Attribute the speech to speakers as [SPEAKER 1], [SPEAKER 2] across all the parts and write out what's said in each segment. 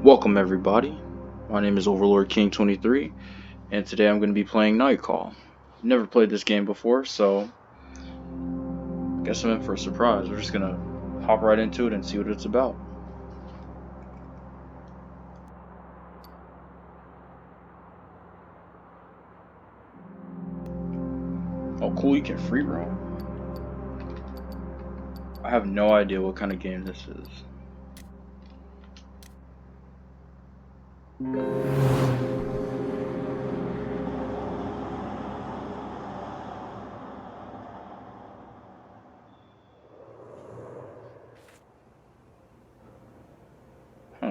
[SPEAKER 1] Welcome everybody. My name is Overlord King 23 and today I'm going to be playing Nightcall. Never played this game before, so I guess I'm in for a surprise. We're just going to hop right into it and see what it's about. Oh cool, you can free roam. I have no idea what kind of game this is.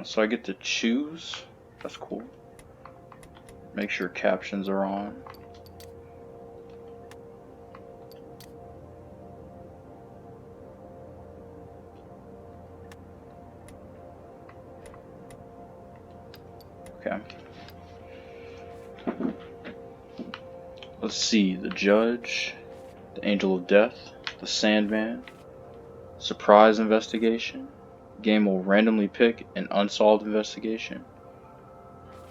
[SPEAKER 1] So I get to choose? That's cool. Make sure captions are on. Okay. Let's see. The Judge, the Angel of Death, the Sandman, Surprise Investigation. Game will randomly pick an unsolved investigation.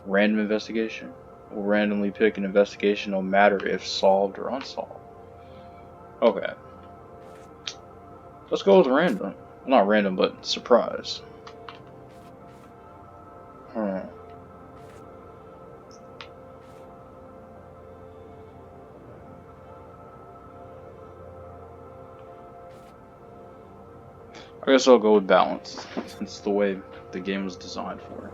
[SPEAKER 1] Random investigation will randomly pick an investigation no matter if solved or unsolved. Okay. Let's go with random. Not random, but surprise. I guess I'll go with balanced. It's the way the game was designed for.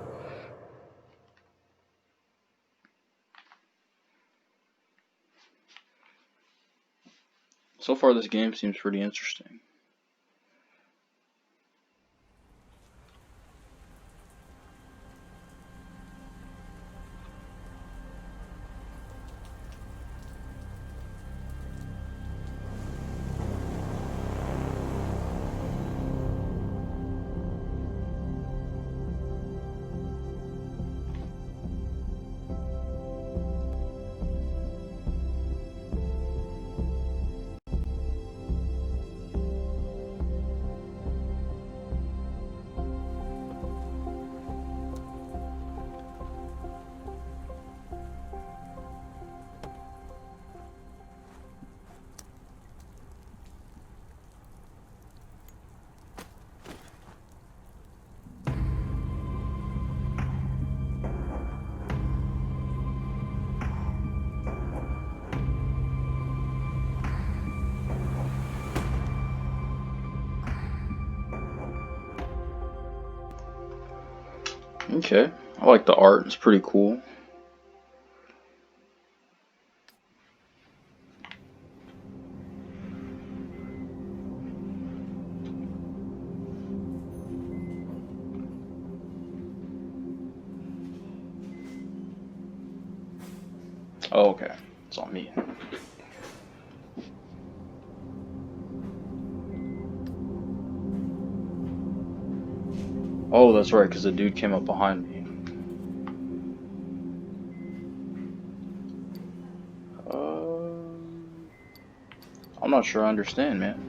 [SPEAKER 1] So far this game seems pretty interesting. Okay, I like the art, it's pretty cool. Oh, okay, it's on me. Oh, that's right, because the dude came up behind me. I'm not sure I understand, man.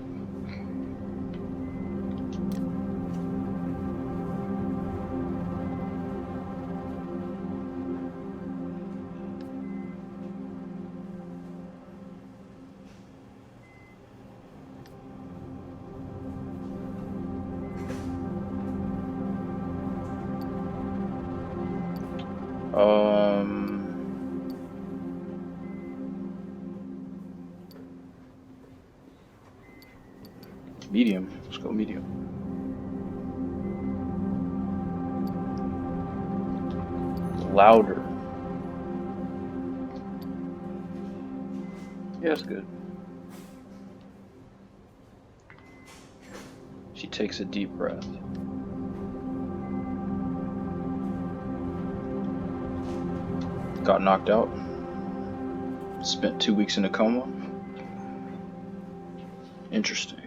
[SPEAKER 1] Medium. Let's go medium. Louder. Yeah, that's good. She takes a deep breath. Got knocked out. Spent 2 weeks in a coma. Interesting.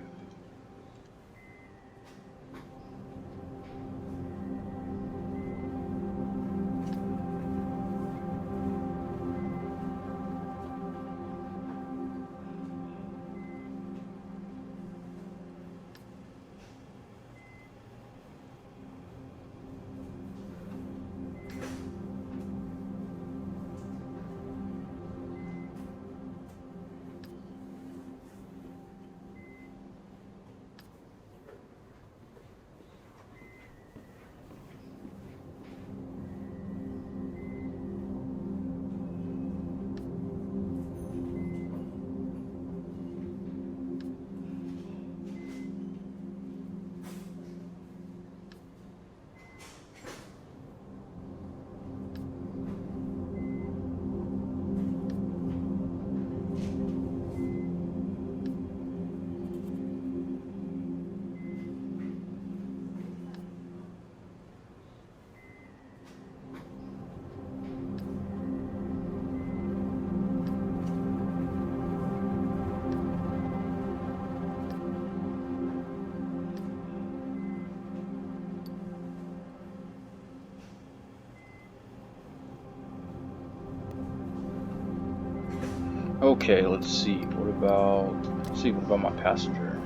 [SPEAKER 1] Okay, let's see. What about my passenger?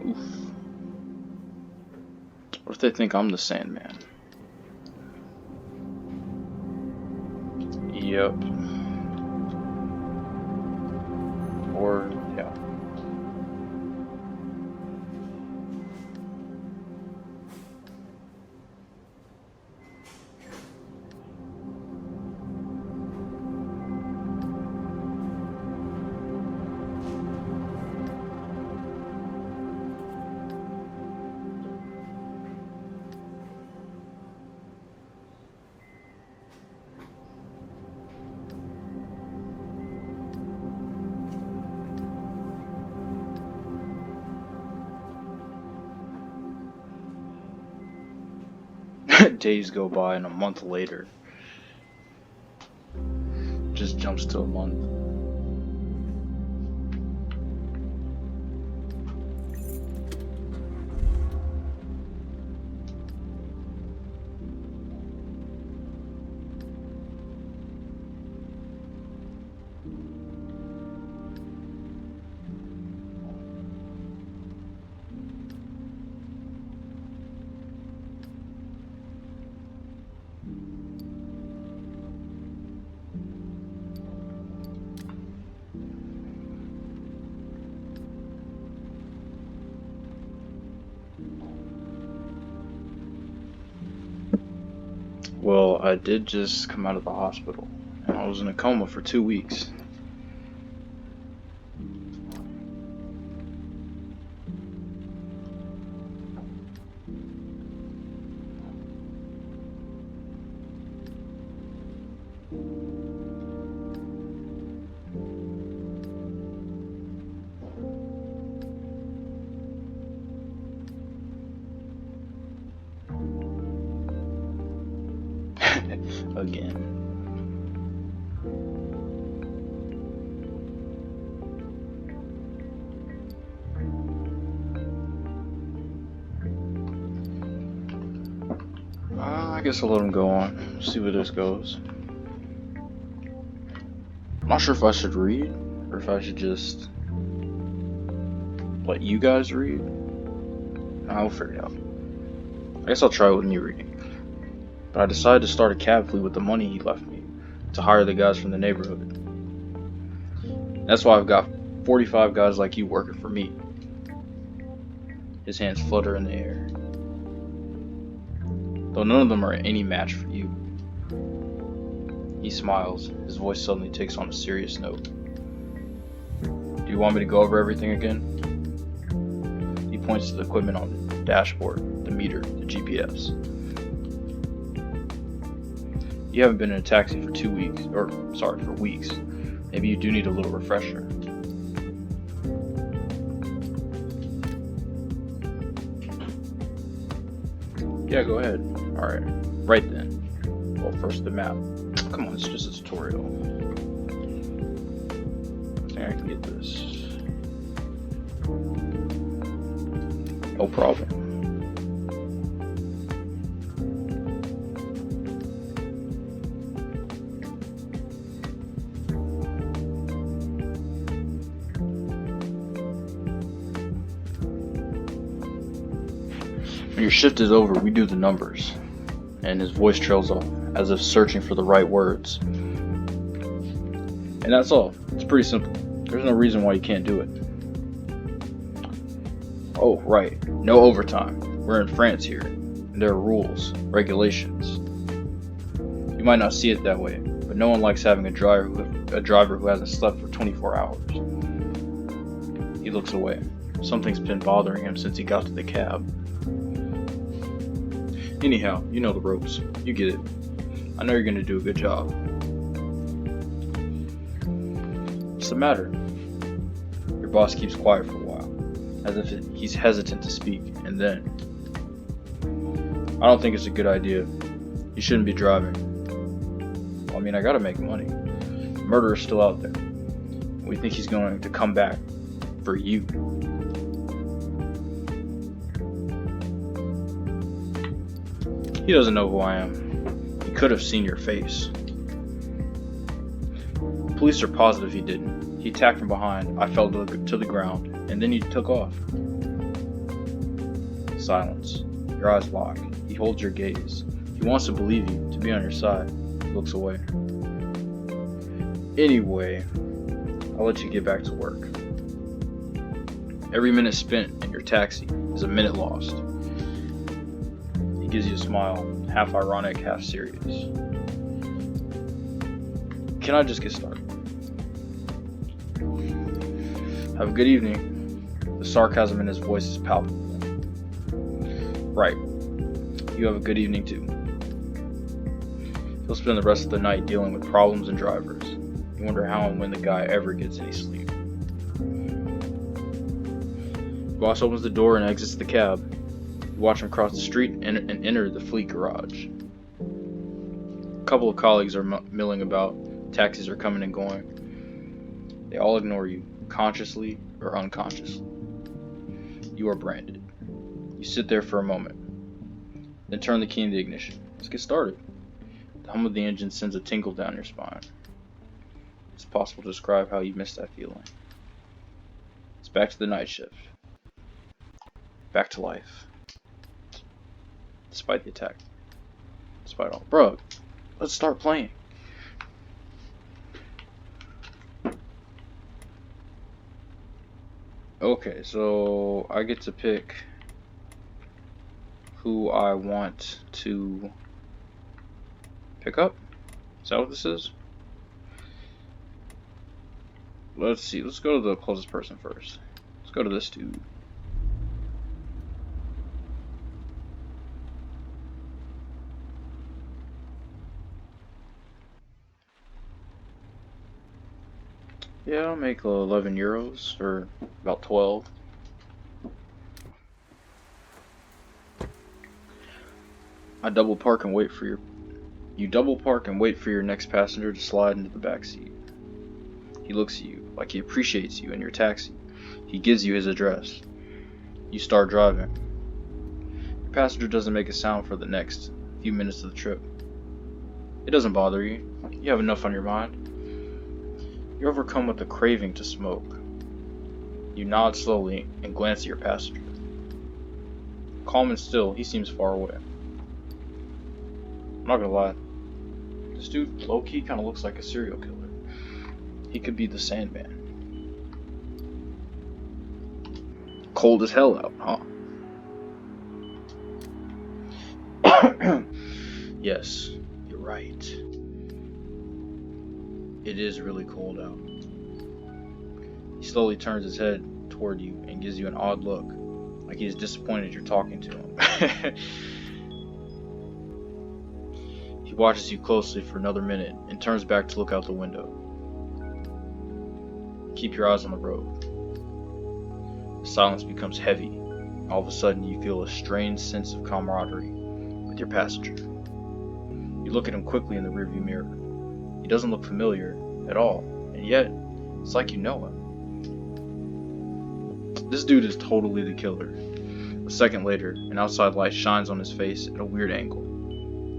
[SPEAKER 1] Oof. What if they think I'm the Sandman? Yep. Or, yeah. Days go by and a month later. Just jumps to a month. Well, I did just come out of the hospital, and I was in a coma for 2 weeks. Again. I guess I'll let him go on. See where this goes. I'm not sure if I should read, or if I should just let you guys read. I'll figure it out. I guess I'll try with me reading. But I decided to start a cab fleet with the money he left me to hire the guys from the neighborhood. That's why I've got 45 guys like you working for me. His hands flutter in the air. Though none of them are any match for you. He smiles. His voice suddenly takes on a serious note. Do you want me to go over everything again? He points to the equipment on the dashboard, the meter, the GPS. You haven't been in a taxi for 2 weeks, for weeks. Maybe you do need a little refresher. Yeah, go ahead. Alright, right then. Well, first the map. Come on, it's just a tutorial. I think I can get this. No problem. When your shift is over, we do the numbers. And his voice trails off, as if searching for the right words. And that's all. It's pretty simple. There's no reason why you can't do it. Oh, right. No overtime. We're in France here. And there are rules, regulations. You might not see it that way, but no one likes having a driver who hasn't slept for 24 hours. He looks away. Something's been bothering him since he got to the cab. Anyhow, you know the ropes. You get it. I know you're gonna do a good job. What's the matter? Your boss keeps quiet for a while, as if he's hesitant to speak, and then... I don't think it's a good idea. You shouldn't be driving. Well, I mean, I gotta make money. The murderer's still out there. We think he's going to come back for you. He doesn't know who I am. He could have seen your face. Police are positive he didn't. He attacked from behind. I fell to the ground, and then he took off. Silence. Your eyes lock. He holds your gaze. He wants to believe you, to be on your side. He looks away. Anyway, I'll let you get back to work. Every minute spent in your taxi is a minute lost. He gives you a smile, half ironic, half serious. Can I just get started? Have a good evening. The sarcasm in his voice is palpable. Right. You have a good evening too. He'll spend the rest of the night dealing with problems and drivers. You wonder how and when the guy ever gets any sleep. The boss opens the door and exits the cab. You watch him cross the street and enter the fleet garage. A couple of colleagues are milling about. Taxis are coming and going. They all ignore you, consciously or unconsciously. You are branded. You sit there for a moment, then turn the key in the ignition. Let's get started. The hum of the engine sends a tingle down your spine. It's possible to describe how you miss that feeling. It's back to the night shift. Back to life. Despite the attack. Despite all. Bro, let's start playing. Okay, so I get to pick who I want to pick up. Is that what this is? Let's see. Let's go to the closest person first. Let's go to this dude. Yeah, I'll make 11 euros, or about 12. You double park and wait for your next passenger to slide into the back seat. He looks at you like he appreciates you in your taxi. He gives you his address. You start driving. Your passenger doesn't make a sound for the next few minutes of the trip. It doesn't bother you. You have enough on your mind. You're overcome with a craving to smoke. You nod slowly and glance at your passenger. Calm and still, he seems far away. I'm not gonna lie. This dude, low-key, kind of looks like a serial killer. He could be the Sandman. Cold as hell out, huh? Yes, you're right. It is really cold out. He slowly turns his head toward you and gives you an odd look, like he is disappointed you're talking to him. He watches you closely for another minute and turns back to look out the window. Keep your eyes on the road. The silence becomes heavy. All of a sudden you feel a strange sense of camaraderie with your passenger. You look at him quickly in the rearview mirror. He doesn't look familiar at all, and yet it's like you know him. This dude is totally the killer. A second later, an outside light shines on his face at a weird angle.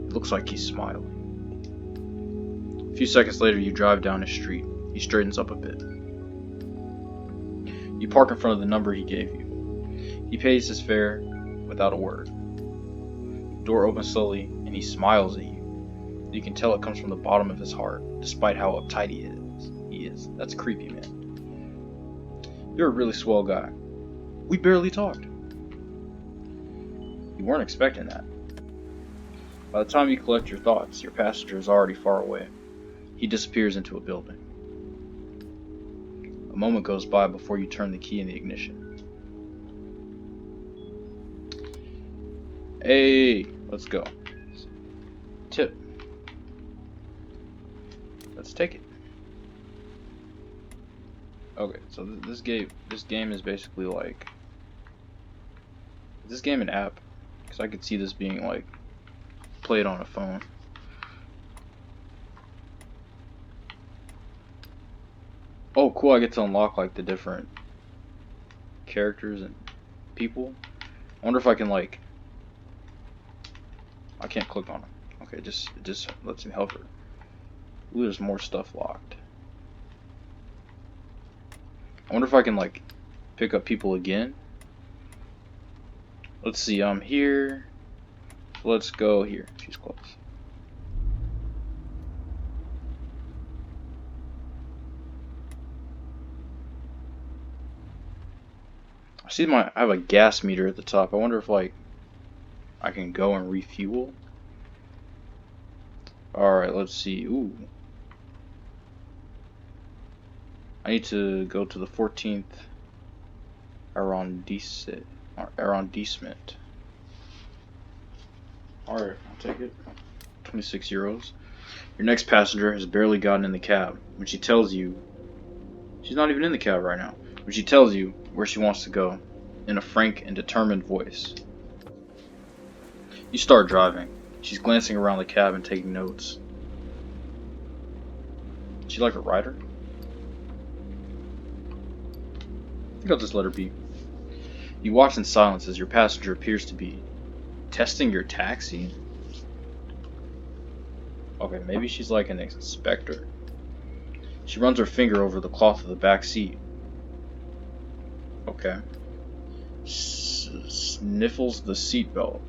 [SPEAKER 1] It looks like he's smiling. A few seconds later, you drive down his street. He straightens up a bit. You park in front of the number he gave you. He pays his fare without a word. The door opens slowly, and he smiles at you. You can tell it comes from the bottom of his heart, despite how uptight he is. That's creepy, man. You're a really swell guy. We barely talked. You weren't expecting that. By the time you collect your thoughts, your passenger is already far away. He disappears into a building. A moment goes by before you turn the key in the ignition. Hey, let's go. Tip. Let's take it. Okay, so this game is basically like, is this game an app? Because I could see this being like played on a phone. Oh, cool! I get to unlock like the different characters and people. I wonder if I can like. I can't click on them. Okay, it just lets me hover. Ooh, there's more stuff locked. I wonder if I can like pick up people again. Let's see, I'm here. Let's go here. She's close. I see I have a gas meter at the top. I wonder if like I can go and refuel. Alright, let's see. Ooh. I need to go to the 14th arrondissement. Alright, I'll take it. 26 euros. Your next passenger has barely gotten in the cab. When she tells you, she's not even in the cab right now. When she tells you where she wants to go, in a frank and determined voice. You start driving. She's glancing around the cab and taking notes. Is she like a rider? I think I'll just let her be. You watch in silence as your passenger appears to be testing your taxi? Okay, maybe she's like an inspector. She runs her finger over the cloth of the back seat. Okay. Sniffles the seatbelt.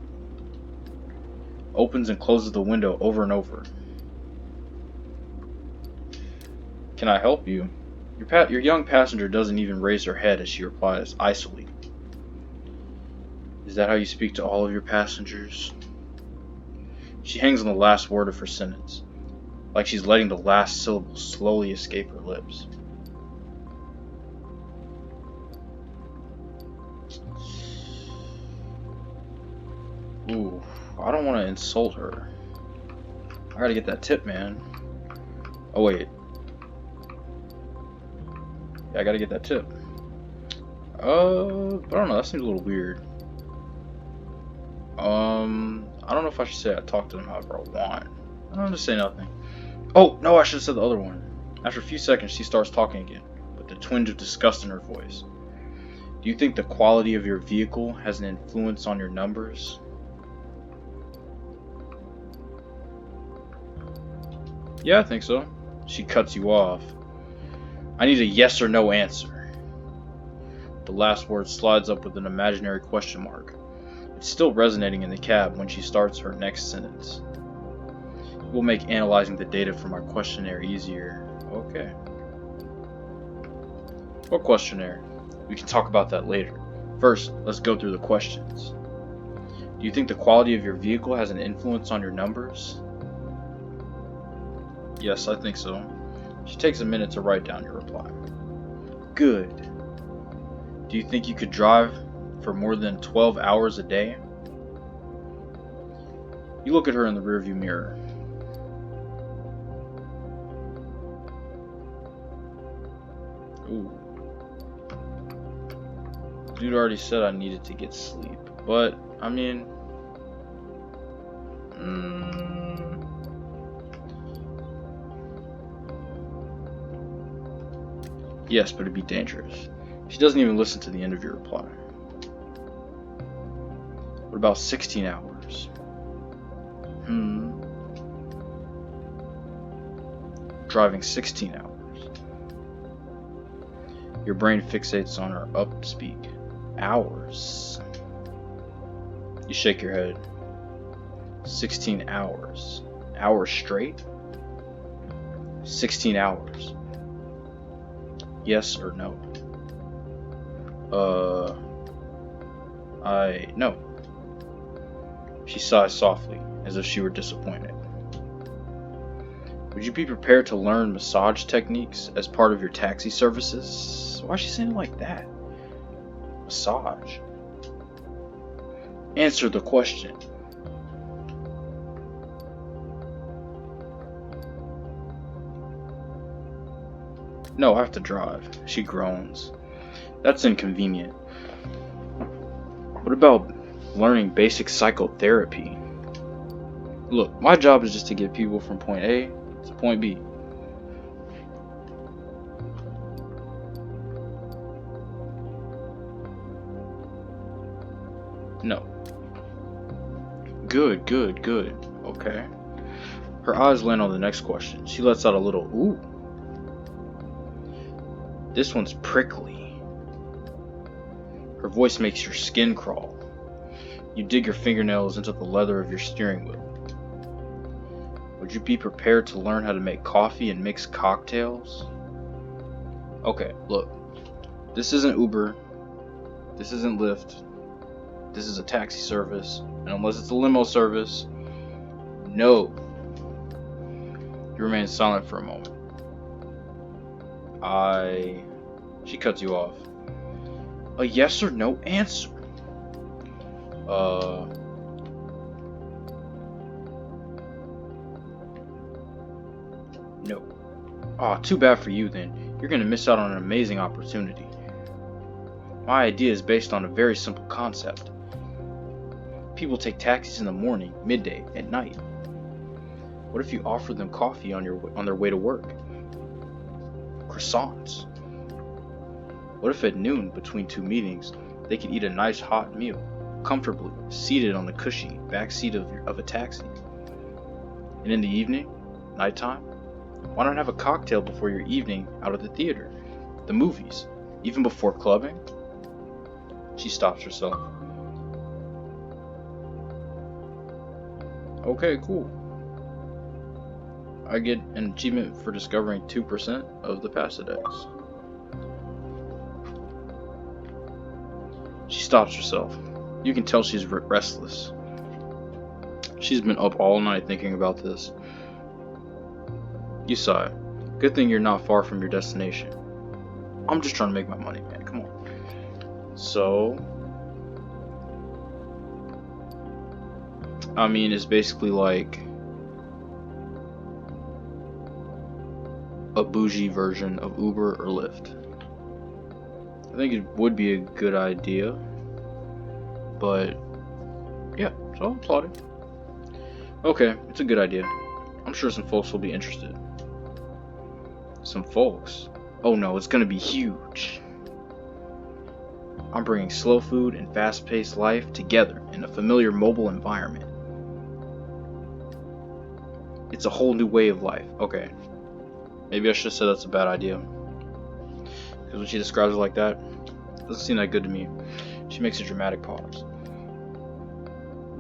[SPEAKER 1] Opens and closes the window over and over. Can I help you? Your young passenger doesn't even raise her head as she replies icily. Is that how you speak to all of your passengers? She hangs on the last word of her sentence, like she's letting the last syllable slowly escape her lips. Ooh, I don't want to insult her. I gotta get that tip, man. Oh wait. Yeah, I gotta get that tip. But I don't know, that seems a little weird. I don't know if I should say I talk to them however I want. I'll just say nothing. Oh, no, I should have said the other one. After a few seconds, she starts talking again, with a twinge of disgust in her voice. Do you think the quality of your vehicle has an influence on your numbers? Yeah, I think so. She cuts you off. I need a yes or no answer. The last word slides up with an imaginary question mark. It's still resonating in the cab when she starts her next sentence. It will make analyzing the data from our questionnaire easier. Okay. What questionnaire? We can talk about that later. First, let's go through the questions. Do you think the quality of your vehicle has an influence on your numbers? Yes, I think so. She takes a minute to write down your reply. Good. Do you think you could drive for more than 12 hours a day? You look at her in the rearview mirror. Ooh. Dude already said I needed to get sleep, but I mean, yes, but it'd be dangerous. She doesn't even listen to the end of your reply. What about 16 hours? Driving 16 hours. Your brain fixates on her upspeak. Hours. You shake your head. 16 hours. Hours straight? 16 hours. Yes or no? No. She sighs softly, as if she were disappointed. Would you be prepared to learn massage techniques as part of your taxi services? Why is she saying it like that? Massage. Answer the question. No, I have to drive. She groans. That's inconvenient. What about learning basic psychotherapy? Look, my job is just to get people from point A to point B. No. Good. Okay. Her eyes land on the next question. She lets out a little ooh. This one's prickly. Her voice makes your skin crawl. You dig your fingernails into the leather of your steering wheel. Would you be prepared to learn how to make coffee and mix cocktails? Okay, look. This isn't Uber. This isn't Lyft. This is a taxi service. And unless it's a limo service, no. You remain silent for a moment. She cuts you off. A yes or no answer. No. Aw, too bad for you then. You're gonna miss out on an amazing opportunity. My idea is based on a very simple concept. People take taxis in the morning, midday, at night. What if you offer them coffee on their way to work? Croissants. What if at noon, between two meetings, they could eat a nice hot meal, comfortably, seated on the cushy back seat of a taxi? And in the evening, nighttime, why not have a cocktail before your evening out at the theater, the movies, even before clubbing? She stops herself. Okay, cool. I get an achievement for discovering 2% of the Pasidex. She stops herself. You can tell she's restless. She's been up all night thinking about this. You sigh. Good thing you're not far from your destination. I'm just trying to make my money, man. Come on. So, I mean, it's basically like a bougie version of Uber or Lyft. I think it would be a good idea, but yeah, so I'm plotting. Okay, it's a good idea. I'm sure some folks will be interested. Some folks? Oh no, it's gonna be huge. I'm bringing slow food and fast-paced life together in a familiar mobile environment. It's a whole new way of life. Okay. Maybe I should have said that's a bad idea. Because when she describes it like that, it doesn't seem that good to me. She makes a dramatic pause.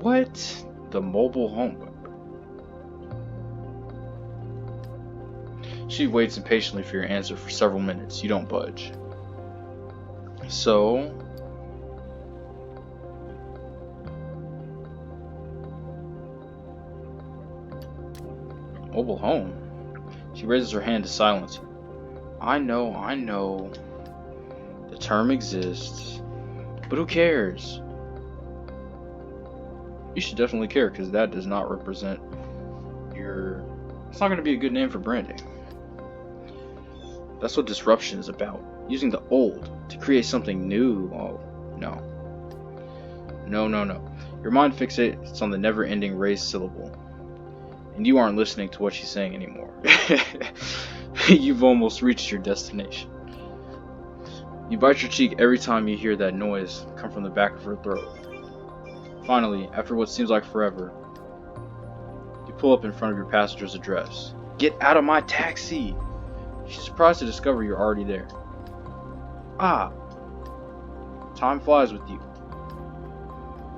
[SPEAKER 1] What? The mobile home. She waits impatiently for your answer for several minutes. You don't budge. So, mobile home? She raises her hand to silence you. I know. The term exists. But who cares? You should definitely care, because that does not represent your... It's not going to be a good name for branding. That's what disruption is about. Using the old to create something new. Oh, no. No. Your mind fixates on the never-ending raised syllable. And you aren't listening to what she's saying anymore. You've almost reached your destination. You bite your cheek every time you hear that noise come from the back of her throat. Finally, after what seems like forever, you pull up in front of your passenger's address. Get out of my taxi! She's surprised to discover you're already there. Ah! Time flies with you.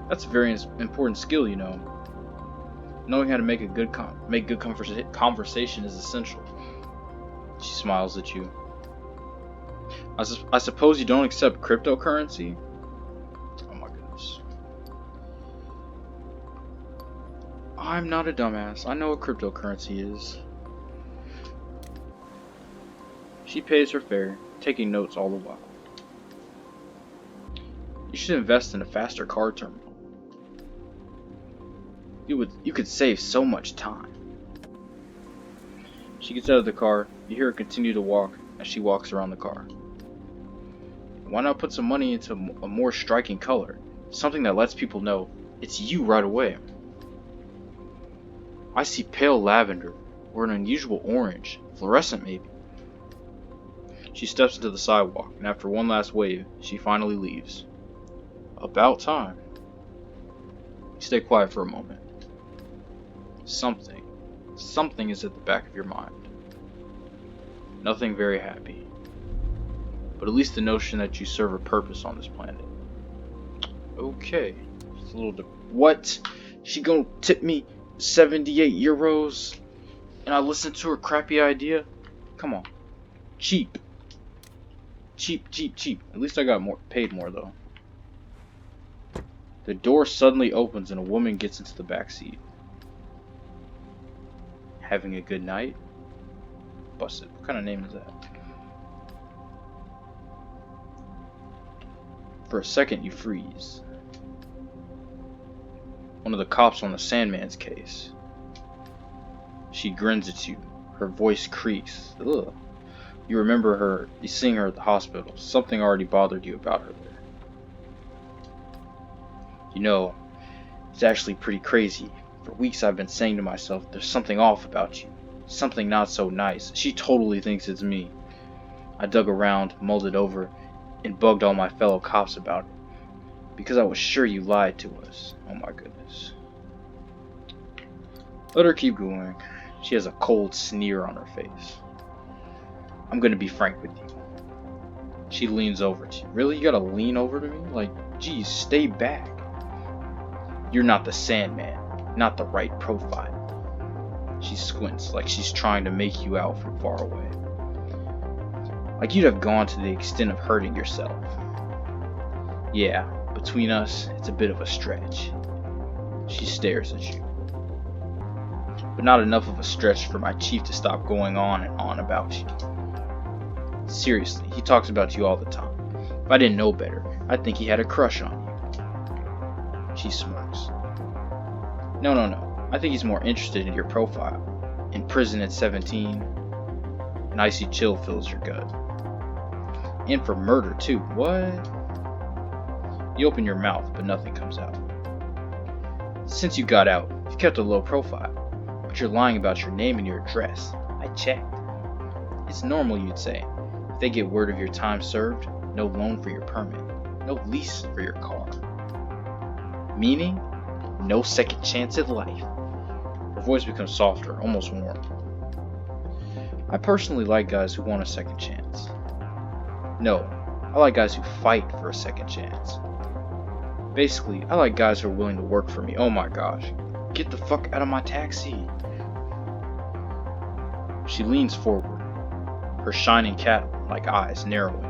[SPEAKER 1] That's a very important skill, you know. Knowing how to make good conversation is essential. She smiles at you. I suppose you don't accept cryptocurrency? Oh my goodness. I'm not a dumbass. I know what cryptocurrency is. She pays her fare, taking notes all the while. You should invest in a faster card terminal. You could save so much time. She gets out of the car. You hear her continue to walk as she walks around the car. Why not put some money into a more striking color? Something that lets people know it's you right away. I see pale lavender, or an unusual orange, fluorescent maybe. She steps into the sidewalk, and after one last wave, she finally leaves. About time. You stay quiet for a moment. Something is at the back of your mind. Nothing very happy. but at least the notion that you serve a purpose on this planet. Okay. It's a little what? She gonna tip me 78 euros and I listen to her crappy idea? Come on. Cheap. Cheap, cheap, cheap. At least I got paid more though. The door suddenly opens and a woman gets into the back seat. Having a good night? Busted. What kind of name is that? For a second you freeze. One of the cops on the Sandman's case. She grins at you. Her voice creaks. Ugh. You remember her. You seeing her at the hospital. Something already bothered you about her there. You know, it's actually pretty crazy. For weeks I've been saying to myself, there's something off about you. Something not so nice. She totally thinks it's me. I dug around, mulled it over, and bugged all my fellow cops about it. Because I was sure you lied to us. Oh my goodness. Let her keep going. She has a cold sneer on her face. I'm gonna be frank with you. She leans over to you. Really? You gotta lean over to me? Like, geez, stay back. You're not the Sandman. Not the right profile. She squints like she's trying to make you out from far away. Like you'd have gone to the extent of hurting yourself. Yeah, between us, it's a bit of a stretch. She stares at you. But not enough of a stretch for my chief to stop going on and on about you. Seriously, he talks about you all the time. If I didn't know better, I'd think he had a crush on you. She smirks. No. I think he's more interested in your profile. In prison at 17. An icy chill fills your gut. And for murder too. What? You open your mouth, but nothing comes out. Since you got out, you've kept a low profile. But you're lying about your name and your address. I checked. It's normal, you'd say. If they get word of your time served, no loan for your permit. No lease for your car. Meaning, no second chance at life. Her voice becomes softer, almost warm. I personally like guys who want a second chance. No, I like guys who fight for a second chance. Basically, I like guys who are willing to work for me. Oh my gosh. Get the fuck out of my taxi. She leans forward, her shining cat-like eyes narrowing.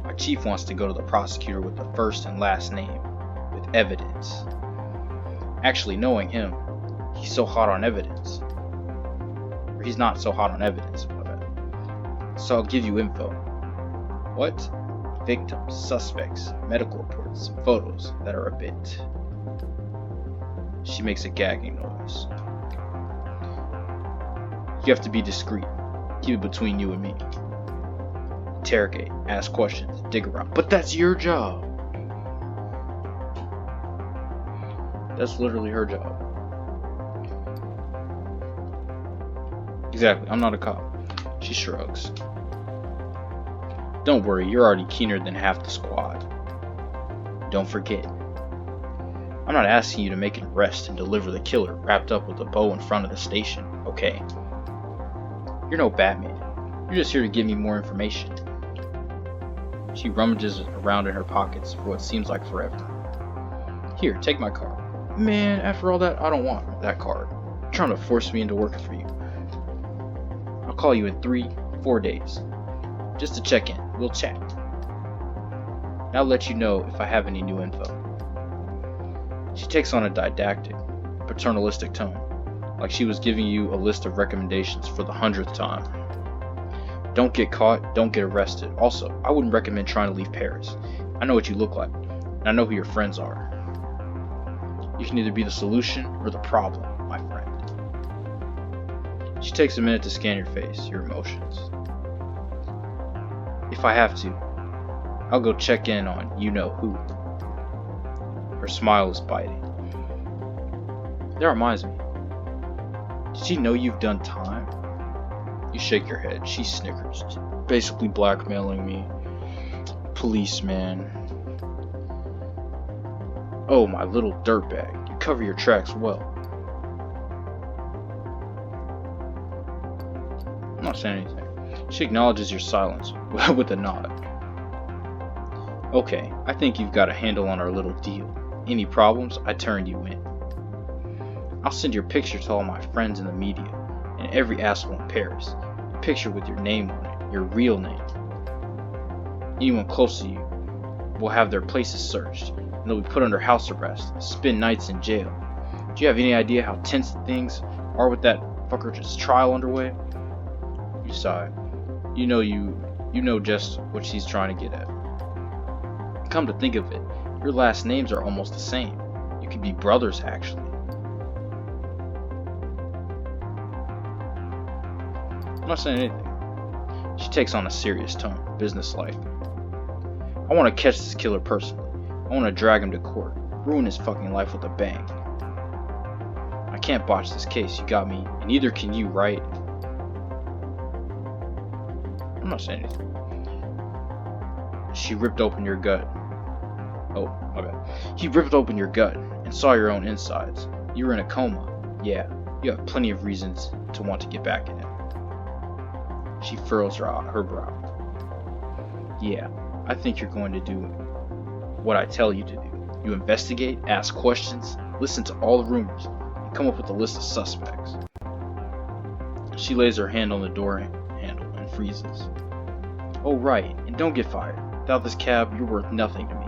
[SPEAKER 1] My chief wants to go to the prosecutor with the first and last name, with evidence. Actually, knowing him, he's so hot on evidence. Or he's not so hot on evidence, my bad. So I'll give you info. What? Victims, suspects, medical reports, and photos that are a bit. She makes a gagging noise. You have to be discreet. Keep it between you and me. Interrogate, ask questions, dig around. But that's your job. That's literally her job. Exactly, I'm not a cop. She shrugs. Don't worry, you're already keener than half the squad. Don't forget. I'm not asking you to make an arrest and deliver the killer wrapped up with a bow in front of the station, okay? You're no Batman. You're just here to give me more information. She rummages around in her pockets for what seems like forever. Here, take my card. Man, after all that, I don't want that card. You're trying to force me into working for you. I'll call you in 3-4 days. Just to check in. We'll chat. And I'll let you know if I have any new info. She takes on a didactic, paternalistic tone, like she was giving you a list of recommendations for the 100th time. Don't get caught, don't get arrested. Also, I wouldn't recommend trying to leave Paris. I know what you look like, and I know who your friends are. You can either be the solution or the problem, my friend. She takes a minute to scan your face, your emotions. If I have to, I'll go check in on you-know-who. Her smile is biting. That reminds me. Did she know you've done time? You shake your head. She snickers. Basically blackmailing me. Policeman. Oh, my little dirtbag. You cover your tracks well. I'm not saying anything. She acknowledges your silence with a nod. Okay, I think you've got a handle on our little deal. Any problems, I turn you in. I'll send your picture to all my friends in the media, and every asshole in Paris. A picture with your name on it, your real name. Anyone close to you will have their places searched, and they'll be put under house arrest, spend nights in jail. Do you have any idea how tense things are with that fucker's trial underway? You sigh. You know just what she's trying to get at. Come to think of it, your last names are almost the same. You could be brothers, actually. I'm not saying anything. She takes on a serious tone, businesslike. I want to catch this killer personally. I want to drag him to court, ruin his fucking life with a bang. I can't botch this case, you got me, and neither can you, right? I'm not saying anything. She ripped open your gut. Oh, my bad. He ripped open your gut and saw your own insides. You were in a coma. Yeah, you have plenty of reasons to want to get back in it. She furrows her brow. Yeah, I think you're going to do what I tell you to do. You investigate, ask questions, listen to all the rumors, and come up with a list of suspects. She lays her hand on the door handle and freezes. Oh right, and don't get fired. Without this cab, you're worth nothing to me.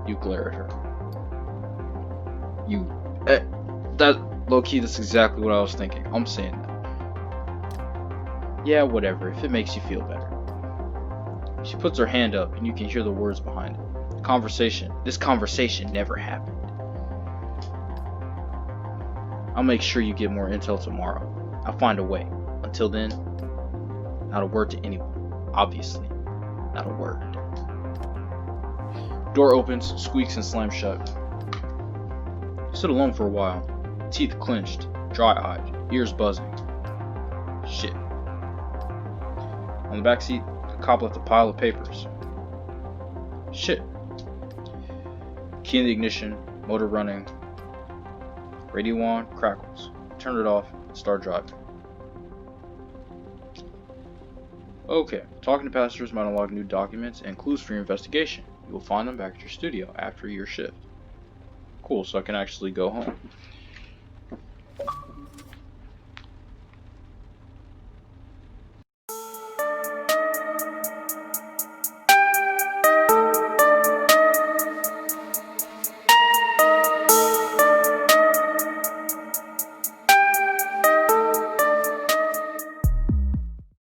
[SPEAKER 1] You glare at her. That low-key, that's exactly what I was thinking. I'm saying that. Yeah, whatever, if it makes you feel better. She puts her hand up and you can hear the words behind it. This conversation never happened. I'll make sure you get more intel tomorrow. I'll find a way. Until then, not a word to anyone. Obviously, not a word. Door opens, squeaks, and slams shut. You stood alone for a while, teeth clenched, dry-eyed, ears buzzing. Shit. On the back seat, the cop left a pile of papers. Shit. Key in the ignition, motor running. Radio on, crackles. Turn it off, and start driving. Okay, talking to passengers might unlock new documents and clues for your investigation. You will find them back at your studio after your shift. Cool, so I can actually go home.